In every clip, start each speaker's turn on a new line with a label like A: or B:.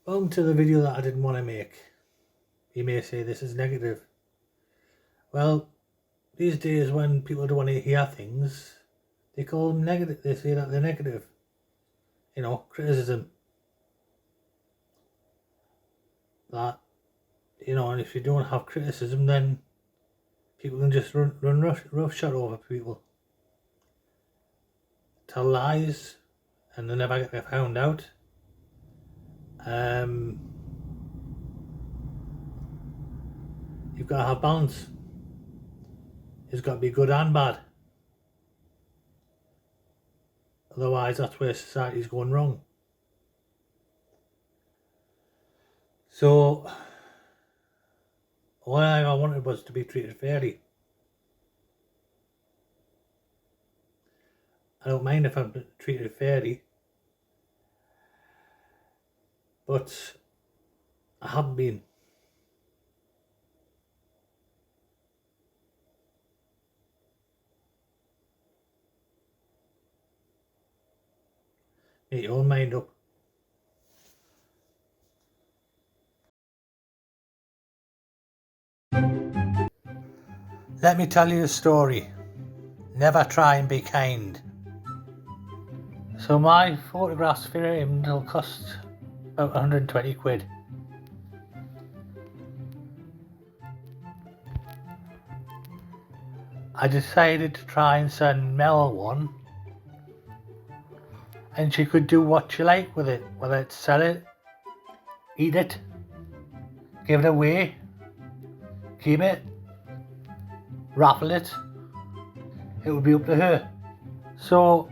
A: Welcome to the video that I didn't want to make. You may say this is negative. Well, these days when people don't want to hear things, they call them negative. They say that they're negative. You know, criticism. That, you know, and if you don't have criticism, then people can just run roughshod over people. Tell lies and they never get found out. You've got to have balance. It's got to be good and bad. Otherwise, that's where society's going wrong. So, all I wanted was to be treated fairly. I don't mind if I'm treated fairly, but I haven't been. Make your own mind up. Let me tell you a story. Never try and be kind. So my photographs framed will cost about 120 quid. I decided to try and send Mel one, and she could do what she liked with it, whether it's sell it, eat it, give it away, keep it, raffle it. It would be up to her. So,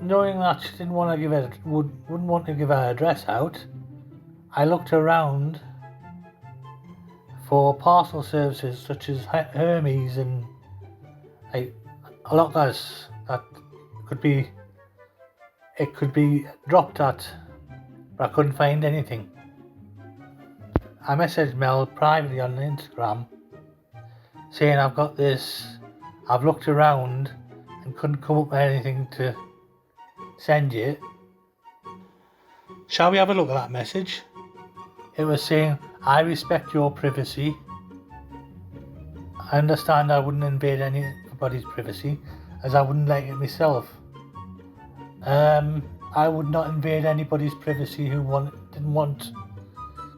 A: knowing that she didn't want to give it, wouldn't want to give her address out, I looked around for parcel services such as Hermes and like a lot of others that it could be dropped at, but I couldn't find anything. I messaged Mel privately on Instagram saying I've got this, I've looked around and couldn't come up with anything to send you. Shall we have a look at that message? It was saying, I respect your privacy. I understand I wouldn't invade anybody's privacy as I wouldn't like it myself. I would not invade anybody's privacy who didn't want.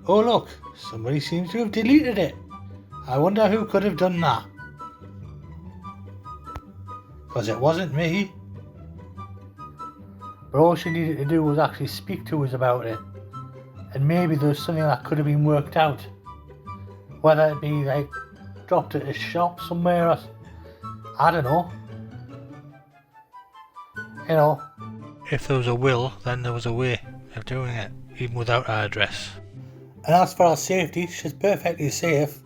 A: Oh look, somebody seems to have deleted it. I wonder who could have done that. Because it wasn't me. But all she needed to do was actually speak to us about it. And maybe there's something that could have been worked out. Whether it be like dropped at a shop somewhere or I don't know. You know. If there was a will, then there was a way of doing it, even without our address. And as for our safety, she's perfectly safe.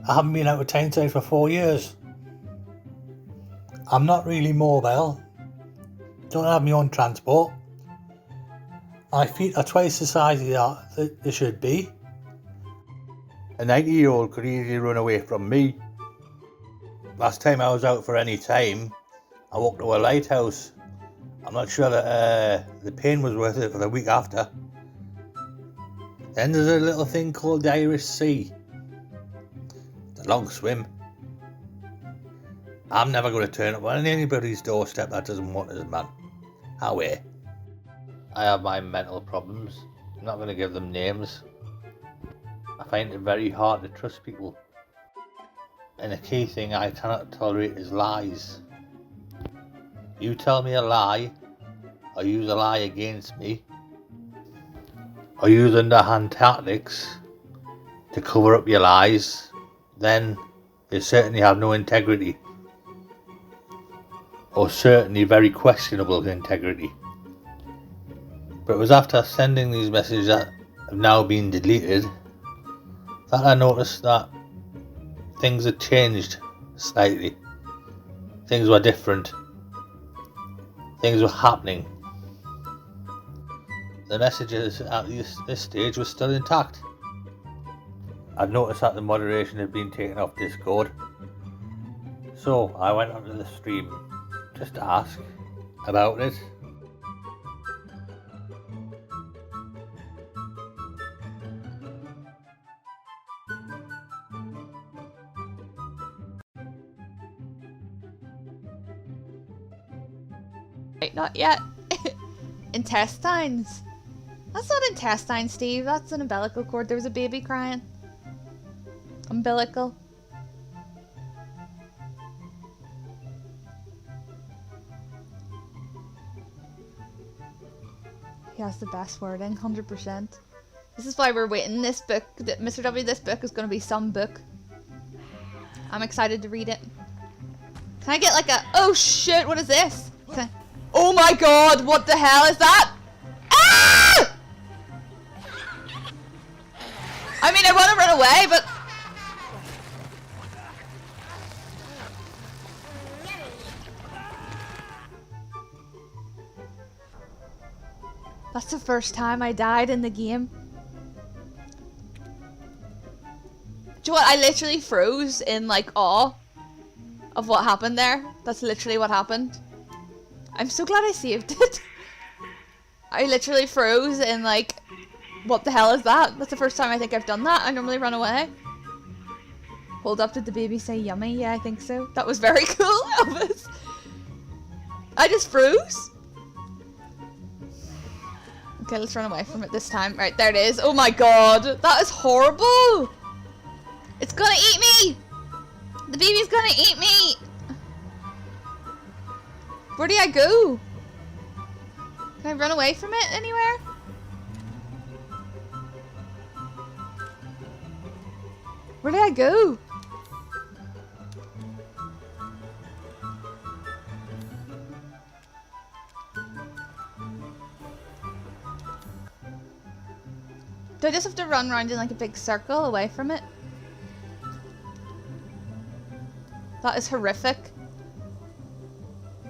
A: I haven't been out of Tyneside for 4 years. I'm not really mobile. Don't have my own transport. My feet are twice the size they should be. A 90-year-old could easily run away from me. Last time I was out for any time, I walked to a lighthouse. I'm not sure that the pain was worth it for the week after. Then there's a little thing called the Irish Sea. It's a long swim. I'm never going to turn up on anybody's doorstep that doesn't want us, man. However, I have my mental problems. I'm not going to give them names. I find it very hard to trust people. And the key thing I cannot tolerate is lies. You tell me a lie, or use a lie against me, or use underhand tactics to cover up your lies, then you certainly have no integrity. Or certainly very questionable integrity. But it was after sending these messages that have now been deleted that I noticed that things had changed slightly. Things were different. Things were happening. The messages at this stage were still intact. I'd noticed that the moderation had been taken off Discord. So I went onto the stream just to ask about it.
B: Right, not yet. Intestines. That's not intestine, Steve. That's an umbilical cord. There was a baby crying. Umbilical. He has the best wording, 100%. This is why we're waiting. This book, Mr. W, this book is going to be some book. I'm excited to read it. Can I get like a... Oh shit, what is this? Oh my god, what the hell is that? Ah! I mean, I want to run away, but... That's the first time I died in the game. Do you know what? I literally froze in like awe of what happened there. That's literally what happened. I'm so glad I saved it. I literally froze in like, what the hell is that? That's the first time I think I've done that. I normally run away. Hold up, did the baby say yummy? Yeah, I think so. That was very cool, Elvis. I just froze. Okay, let's run away from it this time. Right, there it is. Oh my god, that is horrible. It's gonna eat me. The baby's gonna eat me. Where do I go? Can I run away from it anywhere? Where did I go? Do I just have to run around in like a big circle away from it? That is horrific.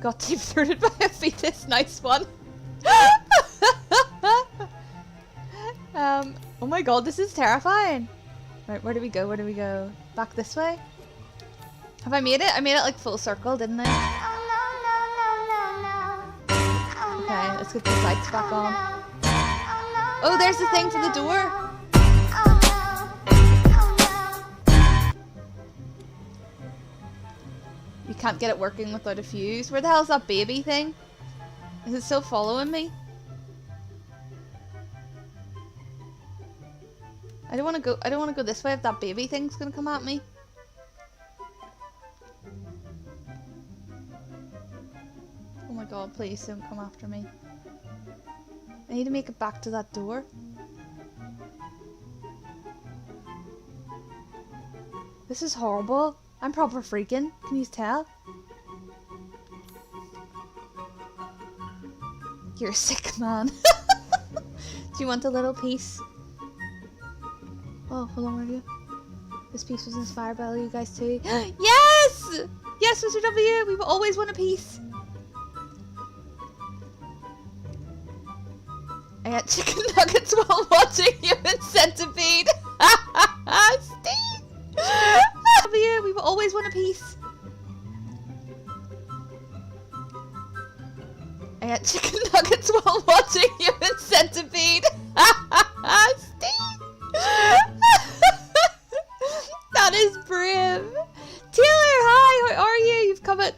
B: Got deep throated by a fetus. Nice one. Oh my god, this is terrifying. Right, where do we go? Where do we go? Back this way? Have I made it? I made it like full circle, didn't I? Okay, let's get these lights back on. Oh, there's the thing for the door. You can't get it working without a fuse. Where the hell is that baby thing? Is it still following me? I don't want to go this way if that baby thing's gonna come at me. Oh my god, please don't come after me. I need to make it back to that door. This is horrible. I'm proper freaking. Can you tell? You're a sick man. Do you want a little piece? Oh, hold on, where are you? This piece was inspired by all you guys too. Yes! Yes, Mr. W! We always want a piece. I ate chicken nuggets while watching Human Centipede. Steve! W, we always want a piece. I ate chicken nuggets while watching Human Centipede. Steve! That is brave. Taylor, hi, how are you? You've come at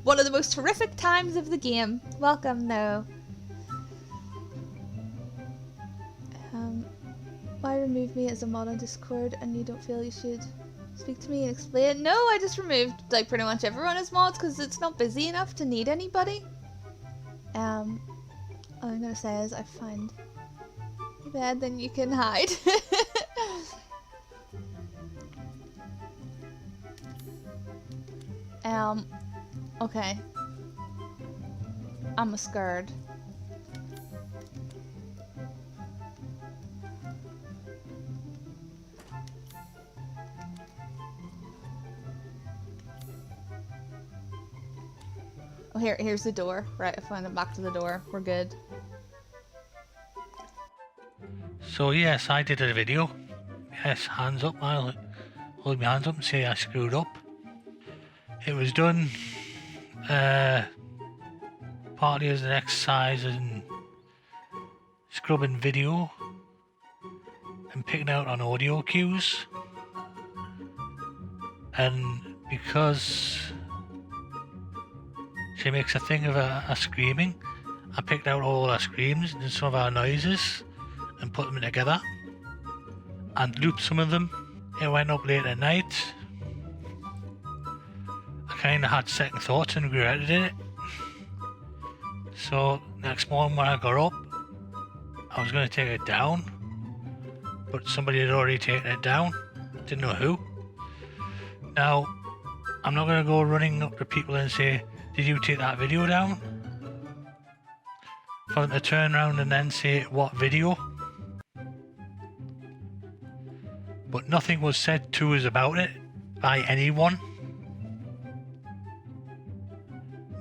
B: one of the most horrific times of the game. Welcome, no. Why remove me as a mod on Discord and you don't feel you should speak to me and explain? No, I just removed like pretty much everyone as mods because it's not busy enough to need anybody. All I'm gonna say is I find your bed, then you can hide. Okay. I'm scared. Oh, here's the door. Right, I found it back to the door. We're good.
A: So yes, I did a video. Yes, hands up. I'll hold my hands up and say I screwed up. It was done partly as an exercise in scrubbing video and picking out on audio cues. And because she makes a thing of her screaming. I picked out all her screams and some of her noises and put them together and looped some of them. It went up late at night. I kind of had second thoughts and regretted it. So next morning when I got up, I was going to take it down, but somebody had already taken it down. Didn't know who. Now, I'm not going to go running up to people and say, did you take that video down? For them to turn around and then say, what video? But nothing was said to us about it by anyone.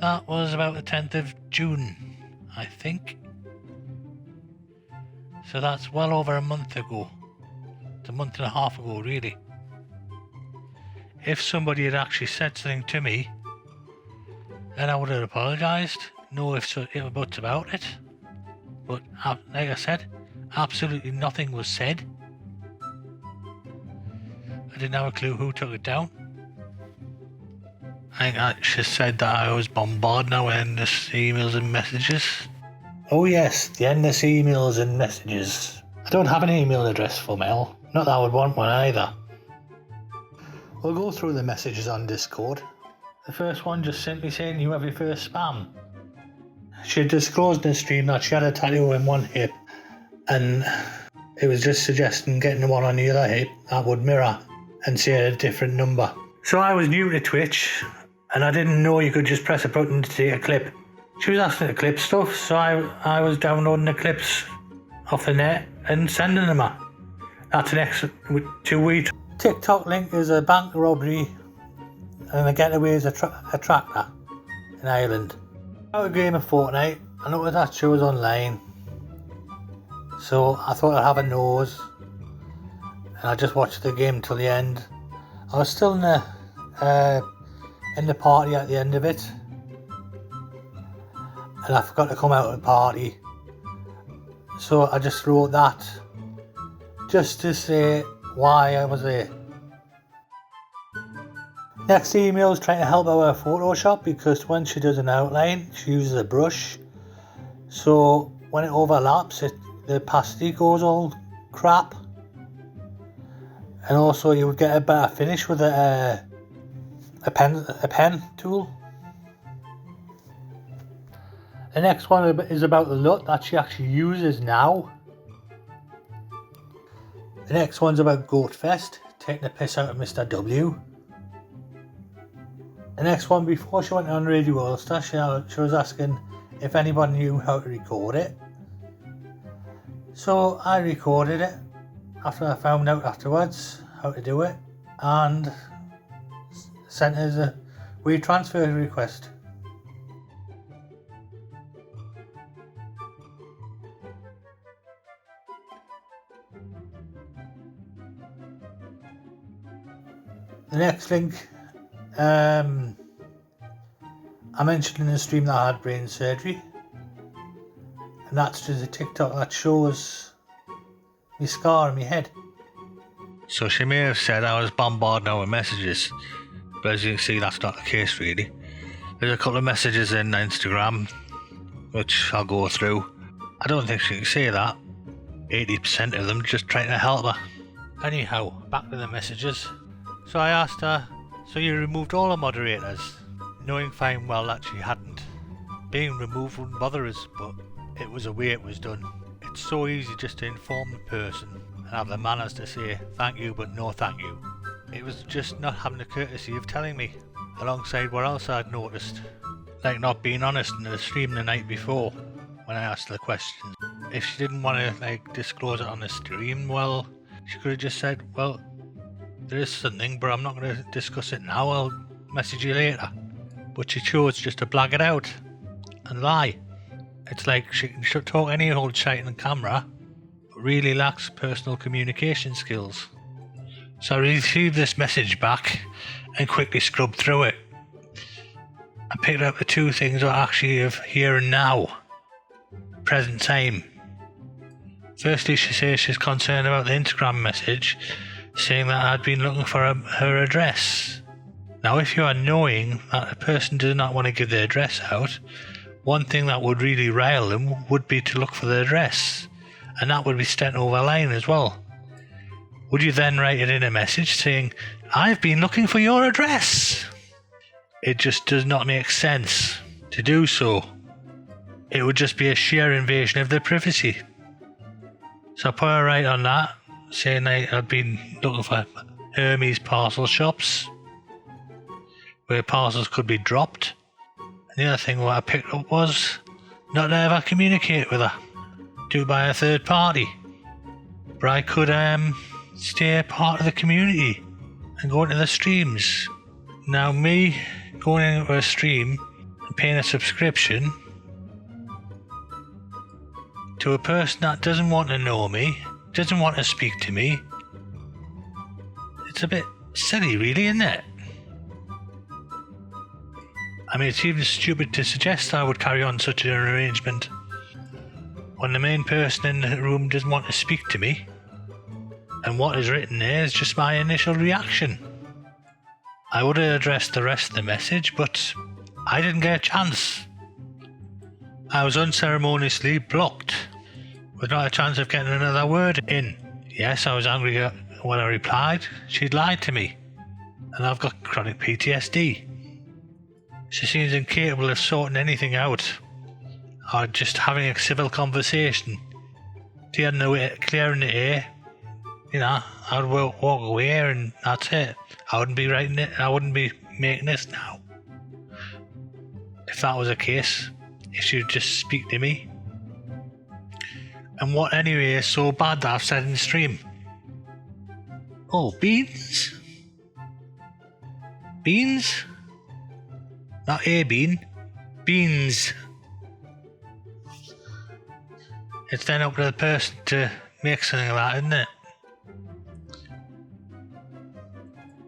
A: That was about the 10th of June, I think. So that's well over a month ago. It's a month and a half ago, really. If somebody had actually said something to me, then I would have apologised. No ifs or buts about it. But like I said, absolutely nothing was said. I didn't have a clue who took it down. I think I just said that I was bombarded now with endless emails and messages. Oh yes, the endless emails and messages. I don't have an email address for Mel. Not that I would want one either. We'll go through the messages on Discord. The first one just simply saying you have your first spam. She had disclosed in the stream that she had a tattoo in one hip and it was just suggesting getting one on the other hip that would mirror and say a different number. So I was new to Twitch and I didn't know you could just press a button to take a clip. She was asking to clip stuff, so I was downloading the clips off the net and sending them her. That's an extra 2 weeks. TikTok link is a bank robbery and the getaway is a tractor in Ireland. Out of game of Fortnite, I noticed that show was online, so I thought I'd have a nose and I just watched the game till the end. I was still in the party at the end of it and I forgot to come out of the party, so I just wrote that just to say why I was there. Next email is trying to help out her Photoshop because when she does an outline she uses a brush, so when it overlaps the opacity goes all crap, and also you would get a better finish with a pen tool. The next one is about the LUT that she actually uses now. The next one's about Goatfest, taking the piss out of Mr. W. The next one, before she went on Radio Ulster, she was asking if anyone knew how to record it. So I recorded it after I found out afterwards how to do it and sent us a WeTransfer request. The next link, I mentioned in the stream that I had brain surgery, and that's just a TikTok that shows my scar on my head. So she may have said I was bombarded now with messages, but as you can see that's not the case really. There's a couple of messages in Instagram which I'll go through. I don't think she can say that. 80% of them just trying to help her. Anyhow, back to the messages. So I asked her, so you removed all the moderators, knowing fine well that she hadn't. Being removed wouldn't bother us, but it was the way it was done. It's so easy just to inform the person and have the manners to say thank you but no thank you. It was just not having the courtesy of telling me, alongside what else I'd noticed. Like not being honest in the stream the night before when I asked the questions. If she didn't want to disclose it on the stream, well, she could have just said, well, there is something, but I'm not going to discuss it now, I'll message you later. But she chose just to blag it out and lie. It's like she can talk any old shite on camera, but really lacks personal communication skills. So I received this message back and quickly scrubbed through it. I picked up the two things that are actually of here and now, present time. Firstly, she says she's concerned about the Instagram message saying that I'd been looking for her address. Now, if you are knowing that a person does not want to give their address out, one thing that would really rile them would be to look for their address, and that would be sent over line as well. Would you then write it in a message saying, "I've been looking for your address"? It just does not make sense to do so. It would just be a sheer invasion of their privacy. So I put a right on that, saying I'd been looking for Hermes parcel shops, where parcels could be dropped. And the other thing what I picked up was not to ever communicate with her, do it by a third party. But I could stay part of the community and go into the streams. Now me going into a stream and paying a subscription to a person that doesn't want to know me, doesn't want to speak to me, it's a bit silly really, isn't it? I mean, it's even stupid to suggest I would carry on such an arrangement when the main person in the room doesn't want to speak to me, and what is written there is just my initial reaction. I would have addressed the rest of the message, but I didn't get a chance. I was unceremoniously blocked, with not a chance of getting another word in. Yes, I was angry when I replied. She'd lied to me, and I've got chronic PTSD. She seems incapable of sorting anything out, or just having a civil conversation. She had no way of clearing the air. You know, I would walk away and that's it. I wouldn't be writing it, I wouldn't be making this now. If that was the case, if she would just speak to me. And what anyway is so bad that I've said in the stream? Oh, beans? Beans? Not a bean. Beans. It's then up to the person to make something of that, isn't it?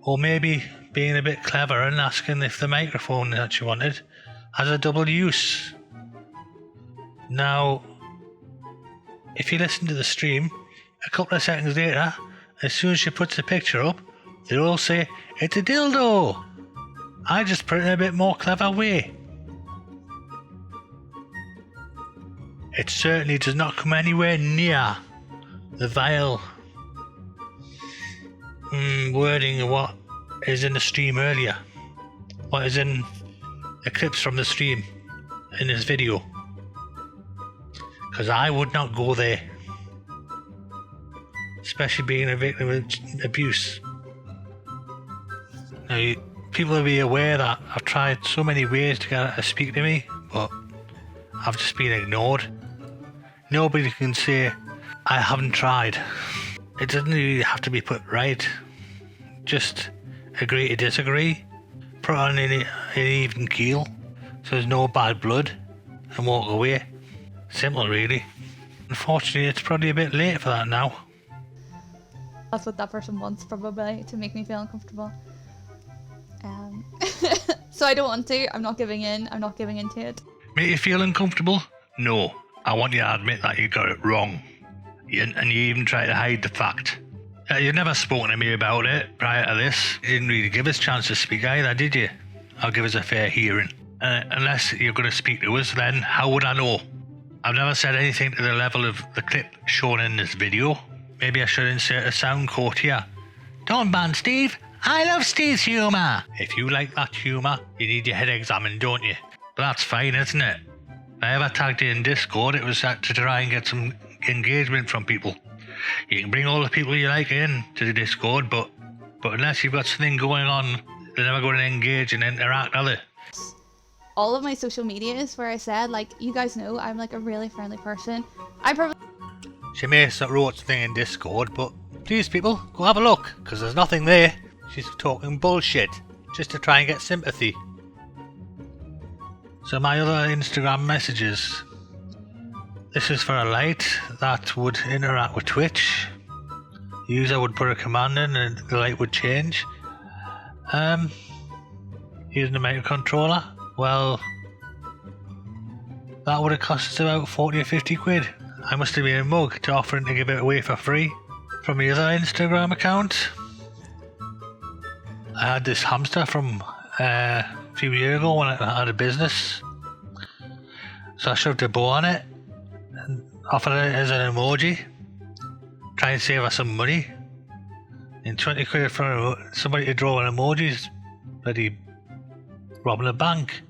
A: Or maybe being a bit clever and asking if the microphone that she wanted has a double use. Now, if you listen to the stream, a couple of seconds later, as soon as she puts the picture up, they all say, "It's a dildo." I just put it in a bit more clever way. It certainly does not come anywhere near the vile wording of what is in the stream earlier. What is in the clips from the stream in this video. Because I would not go there. Especially being a victim of abuse. Now, people will be aware that I've tried so many ways to get her to speak to me, but I've just been ignored. Nobody can say I haven't tried. It doesn't really have to be put right. Just agree to disagree. Put on an even keel so there's no bad blood and walk away. Simple really. Unfortunately, it's probably a bit late for that now.
B: That's what that person wants, probably, to make me feel uncomfortable. So I don't want to. I'm not giving in. I'm not giving into it.
A: Make you feel uncomfortable? No. I want you to admit that you got it wrong. And you even try to hide the fact. You've never spoken to me about it prior to this. You didn't really give us a chance to speak either, did you? Or give us a fair hearing. Unless you're going to speak to us, then how would I know? I've never said anything to the level of the clip shown in this video. Maybe I should insert a sound quote here. "Don't ban Steve. I love Steve's humour." If you like that humour, you need your head examined, don't you? But that's fine, isn't it? If I ever tagged you in Discord, it was to try and get some engagement from people. You can bring all the people you like in to the Discord, but unless you've got something going on, they're never going to engage and interact, are they?
B: All of my social media is where I said, like, you guys know I'm like a really friendly person. I probably...
A: She may have wrote something in Discord, but please people, go have a look, because there's nothing there. She's talking bullshit, just to try and get sympathy. So my other Instagram messages. This is for a light that would interact with Twitch. The user would put a command in and the light would change. Using the microcontroller. Well, that would have cost us about 40 or 50 quid. I must have been a mug to offering to give it away for free from the other Instagram account. I had this hamster from a few years ago when I had a business. So I shoved a bow on it and offered it as an emoji. Try and save her some money. And 20 quid for somebody to draw an emoji is bloody robbing a bank.